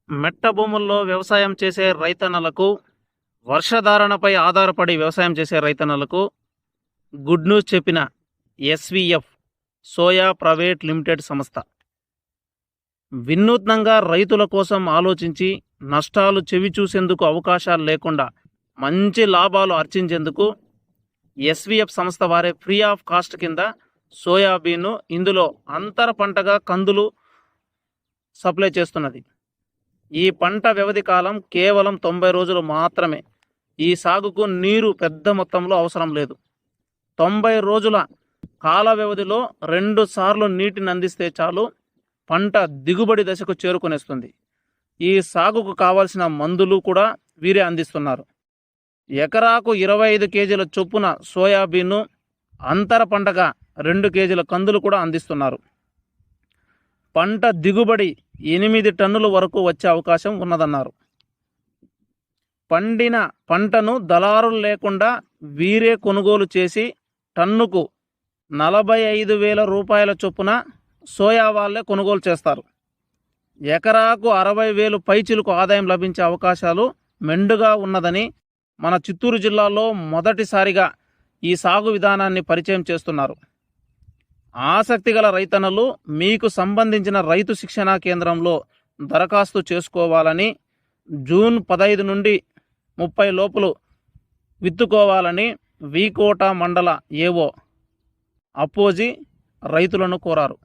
మెట్ట భూముల్లో వ్యవసాయం చేసే రైతన్నలకు, వర్షధారణపై ఆధారపడి వ్యవసాయం చేసే రైతన్నలకు గుడ్ న్యూస్ చెప్పిన ఎస్వీఎఫ్ సోయా ప్రైవేట్ లిమిటెడ్ సంస్థ వినూత్నంగా రైతుల కోసం ఆలోచించి నష్టాలు చెవిచూసేందుకు అవకాశాలు లేకుండా మంచి లాభాలు ఆర్జించేందుకు ఎస్వీఎఫ్ సంస్థ వారే ఫ్రీ ఆఫ్ కాస్ట్ కింద సోయాబీన్, ఇందులో అంతర పంటగా కందులు సప్లై చేస్తున్నది. ఈ పంట వ్యవధి కాలం కేవలం 90 రోజులు మాత్రమే. ఈ సాగుకు నీరు పెద్ద మొత్తంలో అవసరం లేదు. 90 రోజుల కాల వ్యవధిలో 2 సార్లు నీటిని అందిస్తే చాలు పంట దిగుబడి దశకు చేరుకునేస్తుంది. ఈ సాగుకు కావాల్సిన మందులు కూడా వీరే అందిస్తున్నారు. ఎకరాకు 25 కేజీల చొప్పున సోయాబీన్, అంతర పంటగా 2 కేజీల కందులు కూడా అందిస్తున్నారు. పంట దిగుబడి 8 టన్నుల వరకు వచ్చే అవకాశం ఉన్నదన్నారు. పండిన పంటను దళారులు లేకుండా వీరే కొనుగోలు చేసి టన్నుకు 45,000 రూపాయల చొప్పున సోయా వాళ్ళే కొనుగోలు చేస్తారు. ఎకరాకు 60,000 పైచిలకు ఆదాయం లభించే అవకాశాలు మెండుగా ఉన్నదని మన చిత్తూరు జిల్లాలో మొదటిసారిగా ఈ సాగు విధానాన్ని పరిచయం చేస్తున్నారు. ఆసక్తి గల రైతన్నలు మీకు సంబంధించిన రైతు శిక్షణా కేంద్రంలో దరఖాస్తు చేసుకోవాలని, జూన్ 15 నుండి 30 లోపల విత్తుకోవాలని వీకోట మండల ఏవో అప్పోజి రైతులను కోరారు.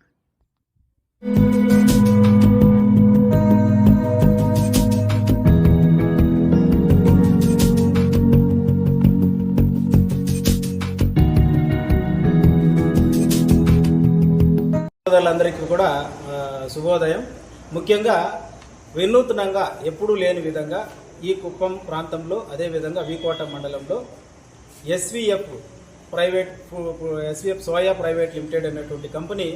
అందరికీ కూడా శుభోదయం. ముఖ్యంగా వినూత్నంగా ఎప్పుడూ లేని విధంగా ఈ కుప్పం ప్రాంతంలో, అదేవిధంగా వీకోట మండలంలో ఎస్వీఎఫ్ సోయా ప్రైవేట్ లిమిటెడ్ అనేటువంటి కంపెనీ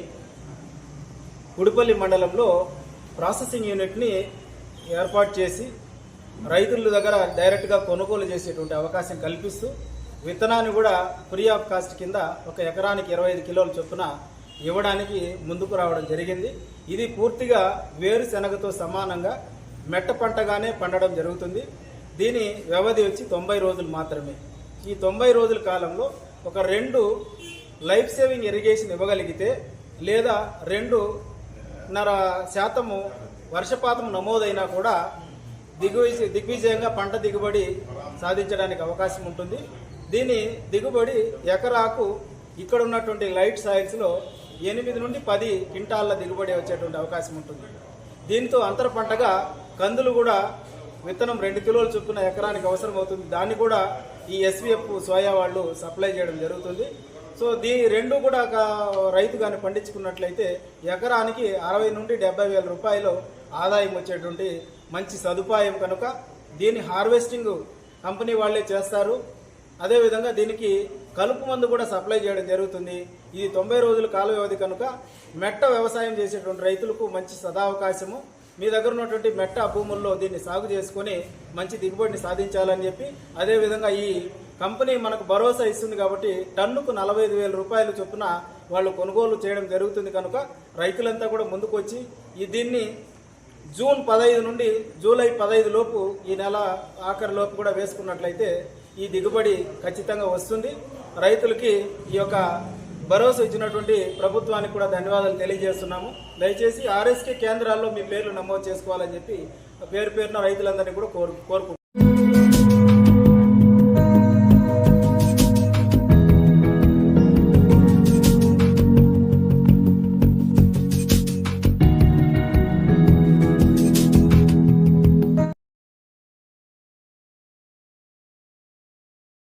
గుడిపల్లి మండలంలో ప్రాసెసింగ్ యూనిట్ని ఏర్పాటు చేసి రైతుల దగ్గర డైరెక్ట్గా కొనుగోలు చేసేటువంటి అవకాశం కల్పిస్తూ విత్తనాన్ని కూడా ఫ్రీ ఆఫ్ కాస్ట్ కింద ఒక ఎకరానికి 25 కిలోల చొప్పున ఇవ్వడానికి ముందుకు రావడం జరిగింది. ఇది పూర్తిగా వేరుశెనగతో సమానంగా మెట్ట పంటగానే పండడం జరుగుతుంది. దీని వ్యవధి వచ్చి 90 రోజులు మాత్రమే. ఈ 90 రోజుల కాలంలో ఒక 2 లైఫ్ సేవింగ్ ఇరిగేషన్ ఇవ్వగలిగితే, లేదా 2.5% వర్షపాతం నమోదైనా కూడా దిగ్విజయంగా పంట దిగుబడి సాధించడానికి అవకాశం ఉంటుంది. దీని దిగుబడి ఎకరాకు ఇక్కడ ఉన్నటువంటి లైట్ సాయిల్స్లో 8 నుండి 10 క్వింటాళ్ళ దిగుబడి వచ్చేటువంటి అవకాశం ఉంటుంది. దీంతో అంతర పంటగా కందులు కూడా విత్తనం 2 కిలోల చొప్పున ఎకరానికి అవసరం అవుతుంది. దాన్ని కూడా ఈ ఎస్వీఎఫ్ సోయా వాళ్ళు సప్లై చేయడం జరుగుతుంది. సో రెండు కూడా రైతు కానీ పండించుకున్నట్లయితే ఎకరానికి 60 నుండి 70,000 రూపాయలు ఆదాయం వచ్చేటువంటి మంచి సదుపాయం కనుక దీని హార్వెస్టింగ్ కంపెనీ వాళ్ళే చేస్తారు. అదేవిధంగా దీనికి కలుపు మందు కూడా సప్లై చేయడం జరుగుతుంది. ఇది 90 రోజుల కాల వ్యవధి కనుక మెట్ట వ్యవసాయం చేసేటువంటి రైతులకు మంచి సదావకాశము. మీ దగ్గర ఉన్నటువంటి మెట్ట భూముల్లో దీన్ని సాగు చేసుకొని మంచి దిగుబడిని సాధించాలని చెప్పి, అదేవిధంగా ఈ కంపెనీ మనకు భరోసా ఇస్తుంది కాబట్టి టన్నుకు 45,000 రూపాయల చొప్పున వాళ్ళు కొనుగోలు చేయడం జరుగుతుంది. కనుక రైతులంతా కూడా ముందుకు వచ్చి దీన్ని జూన్ 15 నుండి జూలై 15 లోపు, ఈ నెల ఆఖరి లోపు కూడా వేసుకున్నట్లయితే ఈ దిగుబడి ఖచ్చితంగా వస్తుంది. రైతులకి ఈ యొక్క భరోసా ఇచ్చినటువంటి ప్రభుత్వానికి కూడా ధన్యవాదాలు తెలియజేస్తున్నాము. దయచేసి ఆర్ఎస్కే కేంద్రాల్లో మీ పేర్లు నమోదు చేసుకోవాలని చెప్పి పేరున రైతులందరినీ కూడా కోరుకుంటున్నాము.